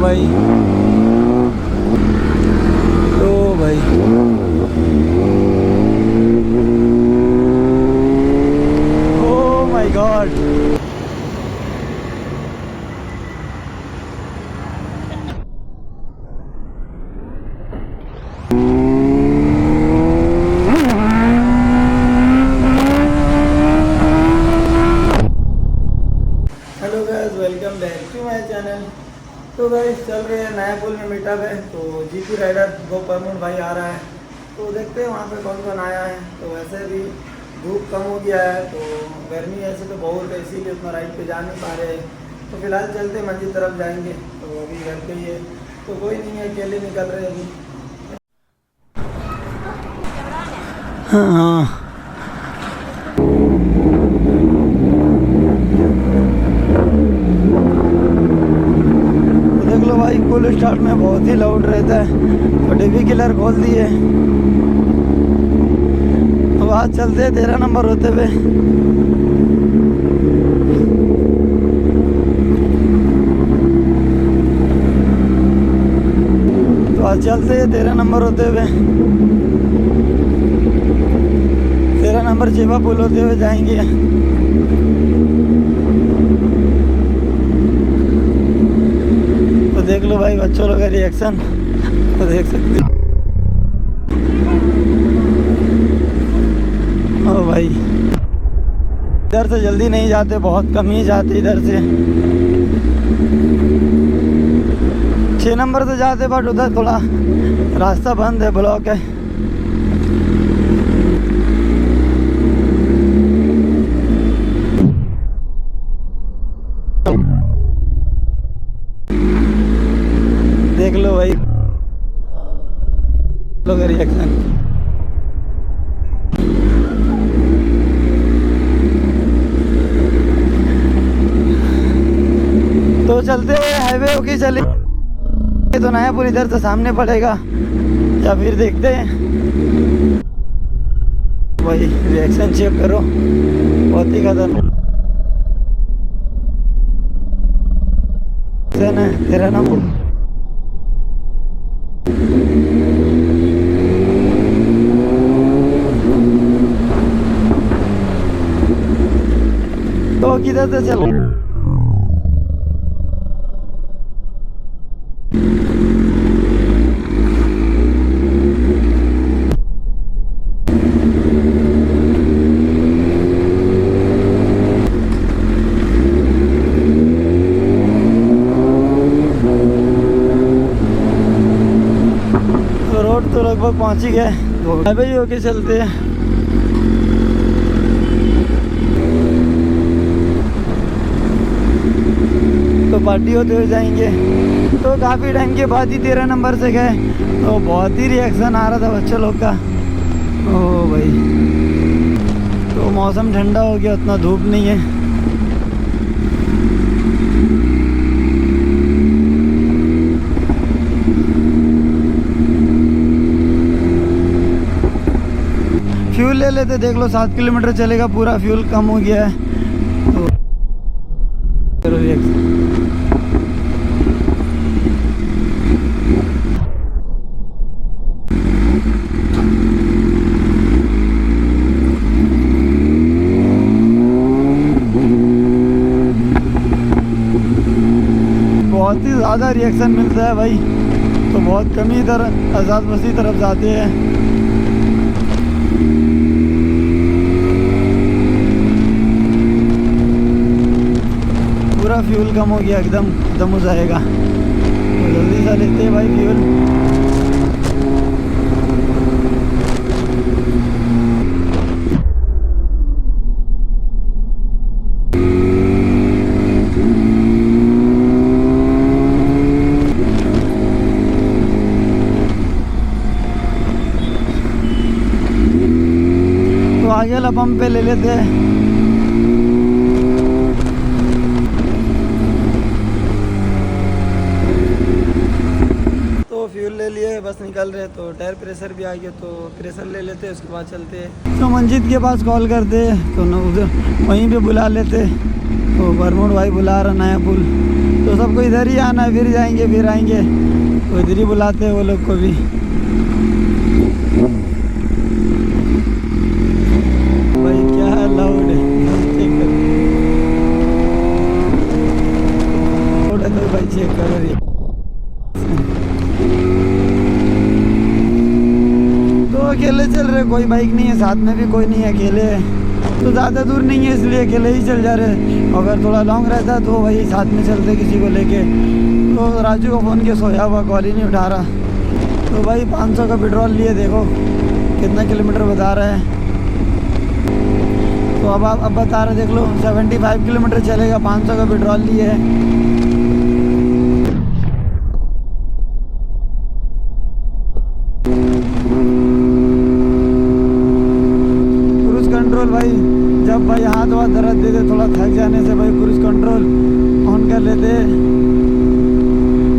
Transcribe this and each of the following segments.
भाई oh my god. Hello guys, welcome back to my channel. तो guys चल रहे हैं नया पुल में मीटअप है, तो जीपी राइडर वो परमोन भाई आ रहा है, तो देखते हैं वहाँ पे कौन कौन आया है। तो वैसे भी धूप कम हो गया है, तो गर्मी ऐसे तो बहुत है, इसीलिए उतना राइड पे जा नहीं पा रहे हैं। तो फिलहाल चलते मंजिल तरफ जाएंगे, तो अभी घर पे ही है, तो कोई नहीं है, अकेले निकल रहे अभी। हाँ देख लो भाई, पुल स्टार्ट में बहुत ही लाउड रहता है, तो डीबी किलर खोल दिए। तो आज चलते हैं 13 नंबर होते हुए। तो आज चलते हैं 13 नंबर होते हुए, 13 नंबर जेबा पुल होते हुए जाएंगे। तो देख लो भाई बच्चों लोग का रिएक्शन, तो देख सकते हो। ओ भाई इधर से जल्दी नहीं जाते, बहुत कम ही जाते इधर से। 6 नंबर से जाते, बट उधर थोड़ा रास्ता बंद है, ब्लॉक है। देख लो भाई लोग रिएक्शन। तो चलते हाईवे होके चले, तो नया पुल इधर से सामने पड़ेगा, या फिर देखते हैं। भाई रिएक्शन चेक करो, बहुत ही खतरनाक है। 13 नंबर तो किधर से चल। तो रोड तो लगभग पहुंच ही गए, तो हाईवे ही होके चलते हैं। तो पार्टी होते हुए जाएंगे। तो काफ़ी टाइम के बाद ही 13 नंबर से गए, तो बहुत ही रिएक्शन आ रहा था बच्चों लोग का। ओ भाई, तो मौसम ठंडा हो गया, उतना धूप नहीं है। फ्यूल ले लेते, देख लो 7 किलोमीटर चलेगा, पूरा फ्यूल कम हो गया है। तो रिएक्शन बहुत ही ज़्यादा रिएक्शन मिलता है भाई, तो बहुत कम ही इधर आज़ाद बस्ती तरफ जाते हैं। पूरा फ्यूल कम हो गया, एकदम खत्म हो जाएगा, तो जल्दी से लेते हैं भाई फ्यूल। आगे वाला पंप पे ले लेते हैं। तो फ्यूल ले लिए, बस निकल रहे, तो टायर प्रेशर भी आ गया, तो प्रेशर ले लेते हैं, उसके बाद चलते हैं। तो मंजीत के पास कॉल करते, तो न उधर वहीं पे बुला लेते, तो बरमोड़ भाई बुला रहा नया पुल, तो सबको इधर ही आना है, फिर जाएंगे फिर आएंगे, तो इधर ही बुलाते हैं वो लोग को भी। भाई क्या लाउड है, चेक कर तो भाई चेक कर रही। तो अकेले चल रहे, कोई बाइक नहीं है साथ में, भी कोई नहीं है, अकेले तो ज़्यादा दूर नहीं है इसलिए अकेले ही चल जा रहे। अगर थोड़ा लॉन्ग रहता तो वही साथ में चलते किसी को लेके। तो राजू को फ़ोन किया, सोया हुआ, कॉल ही नहीं उठा रहा। तो भाई 500 का पेट्रोल लिए, देखो कितना किलोमीटर बता रहा है। तो अब बता रहे, देख लो 75 किलोमीटर चलेगा, 500 का पेट्रोल लिए है। भाई जब भाई हाथ वाथ दर्द देते, थोड़ा थक जाने से भाई क्रूज कंट्रोल ऑन कर लेते,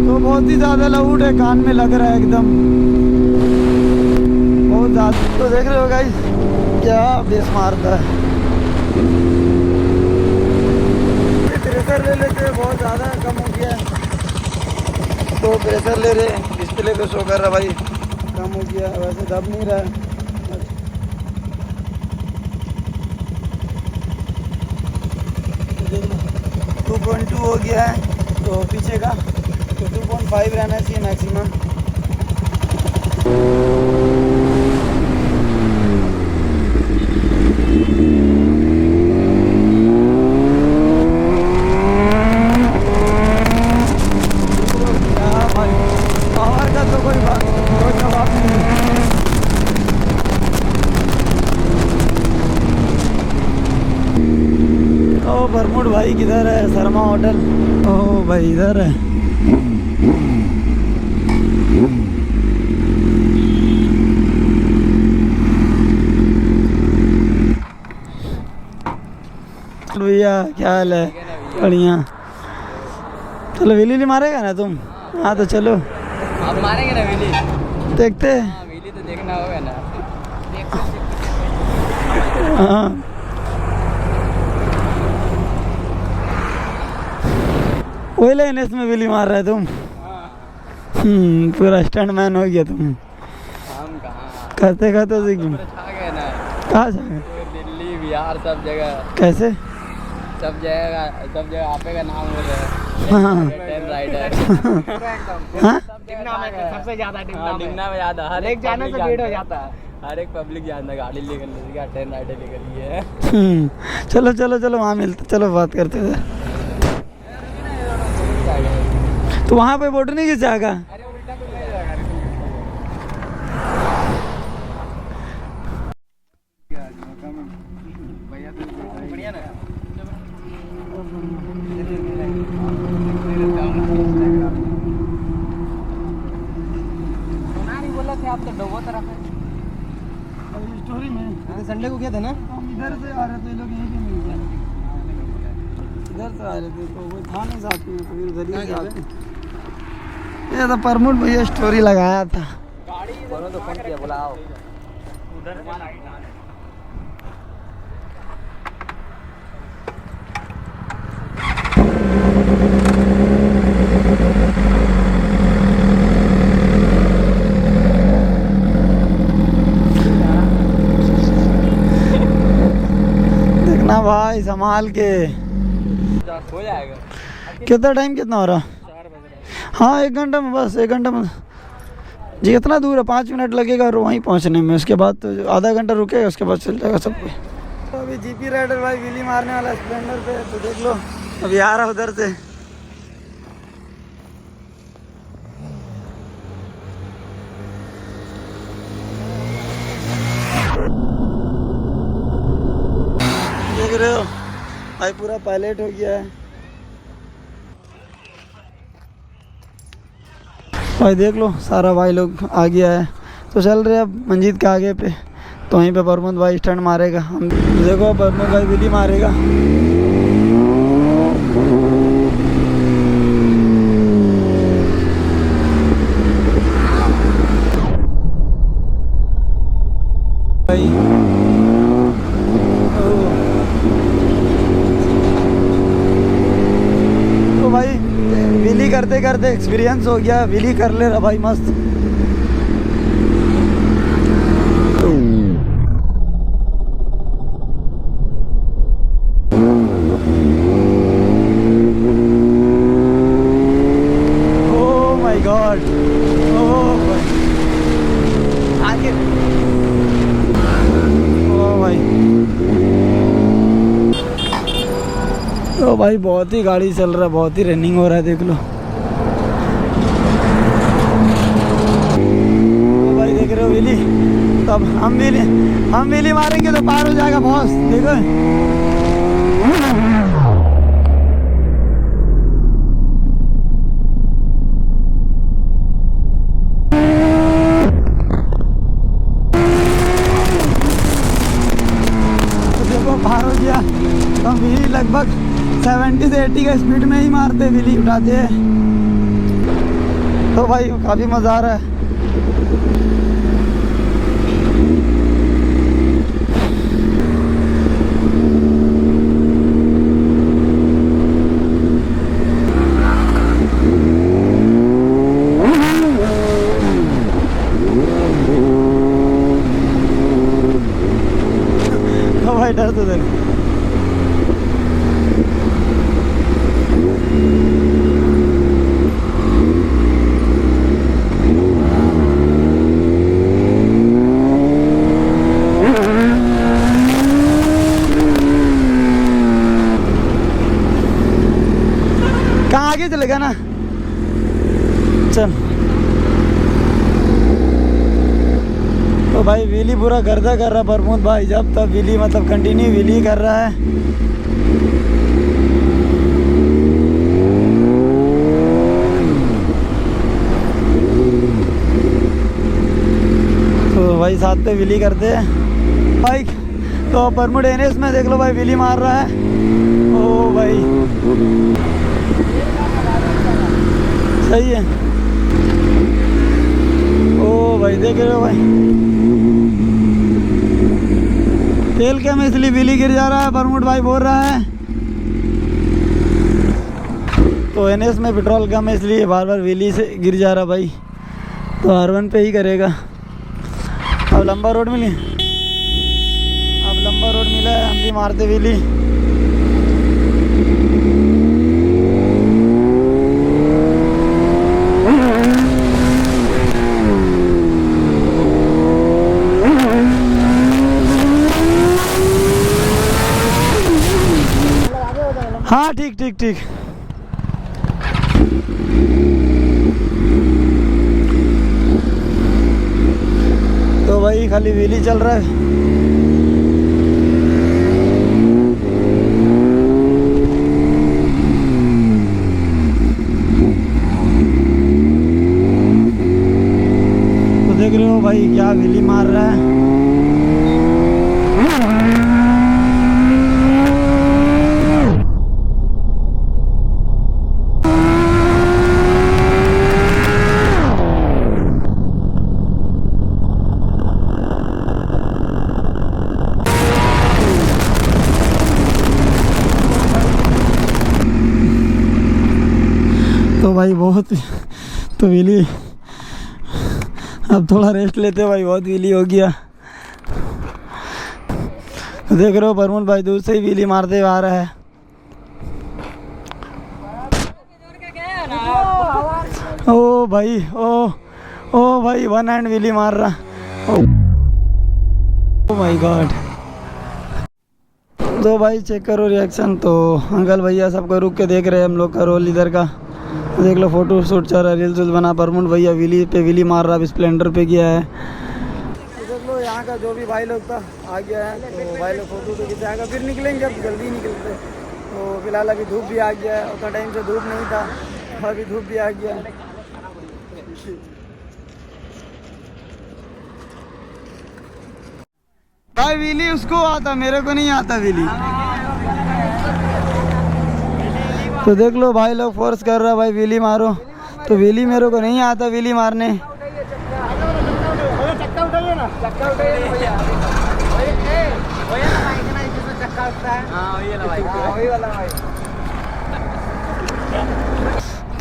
तो बहुत ही ज़्यादा लाउड है, कान में लग रहा है एकदम बहुत ज़्यादा। तो देख रहे हो गाइस क्या बेस मारता है। प्रेशर ले लेते हैं, बहुत ज़्यादा कम हो गया है, तो प्रेशर ले रहे, डिस्प्ले पे शो कर रहा भाई कम हो गया, वैसे दब नहीं रहा है। 2.2 हो गया है, तो पीछे का तो 2.5 रहना चाहिए मैक्सिमम। भाई पावर का तो कोई जवाब नहीं है। ओ बरमुड भाई किधर है, शर्मा होटल, ओ भाई इधर है। भैया क्या हाल है, बढ़िया। चलो विली मारेगा ना तुम? हाँ तो चलो अब मारेंगे ना विली, देखते। हाँ विली तो देखना होगा ना। हाँ वही लाइन इसमें विली मार रहे तुम। पूरा स्टंट मैन हो गया तुम। हम कहाँ करते करते सीख छा गए ना, कहाँ जा गए? दिल्ली बिहार सब जगह, कैसे सब जगह आपे का नाम हो रहा है। हाँ टेन राइडर हाँ सबसे ज्यादा डिगना में ज्यादा, हर एक जाने से भीड़ हो जाता है, हर एक पब्लिक जानता है गाड़ी लेकर, टेन राइडर लेकर ये है। चलो चलो चलो वहाँ मिलते, चलो बात करते थे। तो वहाँ पे फोटो नहीं खिंचाएगा? बोला थे आप तो डोबो तरफ है स्टोरी में संडे को क्या था ना, हम इधर से आ रहे थे, लोग यहीं पे मिल गए, इधर से आ रहे थे तो वो था नहीं साथ में, तो फिर उधर ही से आते। ये तो प्रमोद भैया स्टोरी लगाया था, बोलो तो फोन किया, बोला आओ उधर। देखना भाई संभाल के। हो जाएगा। कितना टाइम कितना हो रहा? हाँ 1 घंटा में, बस 1 घंटा में जी। इतना दूर है, 5 मिनट लगेगा और वहीं पहुँचने में, उसके बाद तो आधा घंटा रुकेगा, उसके बाद चल जाएगा सब कुछ। तो अभी जीपी राइडर भाई विली मारने वाला स्प्लेंडर पे, तो देख लो अभी आ रहा उधर से। देख रहे हो भाई पूरा पायलट हो गया है भाई, देख लो सारा भाई लोग आ गया है। तो चल रहे अब मंजीत के आगे पे, तो वहीं पे प्रमोद भाई स्टंट मारेगा। हम देखो प्रमोद भाई विली मारेगा। भाई तो भाई करते करते एक्सपीरियंस हो गया, व्हीली कर ले रहा भाई मस्त। ओह माय गॉड, ओह भाई आगे, ओह भाई, तो भाई बहुत ही गाड़ी चल रहा है, बहुत ही रनिंग हो रहा है, देख लो। तो भाई देख रहे हो व्हीली, तो अब हम व्हीली मारेंगे तो पार हो जाएगा बॉस, देखो। तो देखो पार हो गया। तो हम व्हीली लगभग 70 से 80 का स्पीड में ही मारते, व्हीली उठाते हैं। तो भाई काफ़ी मज़ा आ रहा है। तो भाई डर तो देख, कहाँ आगे चलेगा ना, चल। तो भाई व्हीली पूरा गर्दा कर रहा प्रमोद भाई, जब तब व्हीली मतलब कंटिन्यू व्हीली कर रहा है। तो भाई साथ पे व्हीली करते हैं भाई। तो प्रमोद एनएस में देख लो भाई व्हीली मार रहा है। ओ भाई सही है। ओ भाई देख रहे हो भाई, तेल क्या में इसलिए व्हीली गिर जा रहा है, प्रमोद भाई बोल रहा है। तो एनएस में पेट्रोल कम है इसलिए बार बार व्हीली से गिर जा रहा भाई। तो R1 पे ही करेगा। अब लंबा रोड मिली, अब लंबा रोड मिला है, हम भी मारते व्हीली। हाँ ठीक ठीक ठीक। तो भाई खाली व्हीली चल रहा है। तो देख रहे हो भाई क्या व्हीली मार रहा है। तो भाई बहुत, तो व्हीली अब थोड़ा रेस्ट लेते भाई, बहुत व्हीली हो गया। देख रहे हो प्रमोद भाई दूर से ही व्हीली मारते हुए आ रहा है। ओ भाई, ओ भाई वन हैंड व्हीली मार रहा। ओ माय गॉड। तो भाई चेक करो रिएक्शन। तो अंकल भैया सबको रुक के देख रहे हैं हम लोग का रोल इधर का। देख लो फोटो शूट चल रहा है, रील्स बना। प्रमोद भैया व्हीली पे व्हीली मार रहा है, स्प्लेंडर पे गया है। देख लो यहाँ का जो भी भाई लोग था आ गया है। तो भाई लोग फोटो तो खिंचाएगा, फिर निकलेंगे, अब जल्दी निकलते। तो फिलहाल अभी धूप भी आ गया है, उतना टाइम से धूप नहीं था, अभी धूप भी आ गया। भाई व्हीली उसको आता, मेरे को नहीं आता व्हीली। तो देख लो भाई लोग फोर्स कर रहा है भाई व्हीली मारो। तो व्हीली मेरे को नहीं आता व्हीली मारने।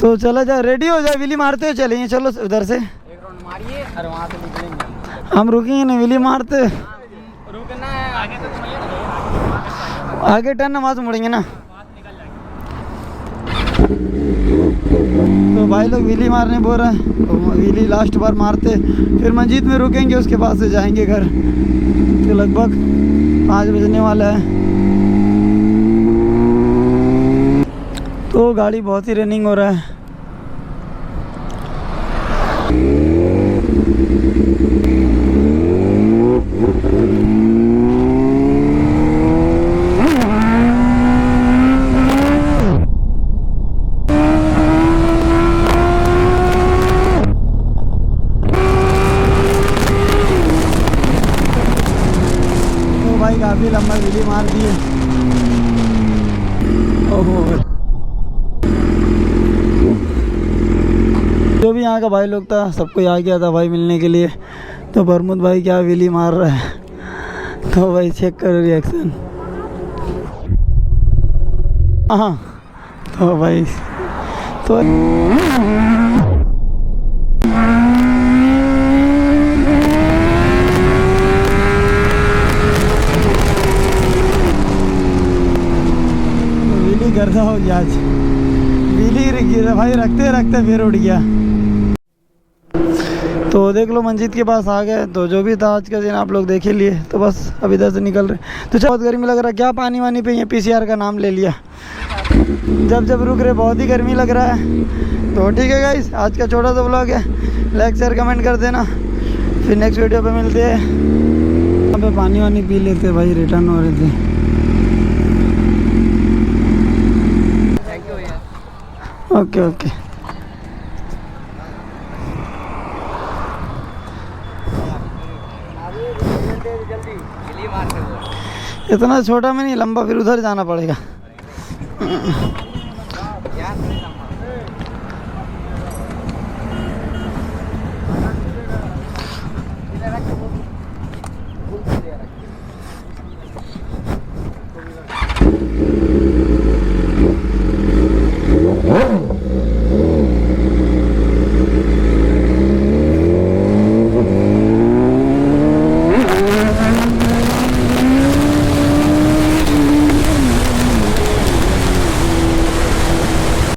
तो चला जा, रेडी हो जाए, विली मारते हो चलेंगे। चलो उधर से एक राउंड मारिए और वहाँ से निकलेंगे। हम रुकेंगे ना, विली मारते रुकना है आगे तो आगे टर्न वहाँ से मुड़ेंगे ना। तो भाई लोग विली मारने बोल रहे हैं, तो विली लास्ट बार मारते फिर मंजीत में रुकेंगे, उसके बाद से जाएंगे घर। तो लगभग 5 बजने वाला है। तो गाड़ी बहुत ही रनिंग हो रहा है। तो भाई काफी लंबा विली मार दिए। ओहो, जो भी यहाँ का भाई लोग था सबको आ गया था भाई मिलने के लिए। तो बरमुद भाई क्या विली मार रहा है, तो भाई चेक करो रिएक्शन। हाँ तो भाई तो विली गर्दा हो गया आज, विली गिरा भाई, रखते रखते फिर उड़ गया। तो देख लो मंजीत के पास आ गए। तो जो भी था आज का दिन आप लोग देख ही लिए। तो बस अब इधर से निकल रहे। तो बहुत गर्मी लग रहा है, क्या पानी वानी पे PCR का नाम ले लिया। जब रुक रहे, बहुत ही गर्मी लग रहा है। तो ठीक है गाइस, आज का छोटा सा व्लॉग है, लाइक शेयर कमेंट कर देना। फिर नेक्स्ट वीडियो पे मिलते हैं। यहाँ पे पानी वानी पी लेते भाई, रिटर्न हो रहे थे। थैंक यू यार। Okay okay. जल्दी गिली मार के इतना छोटा में नहीं, लंबा, फिर उधर जाना पड़ेगा।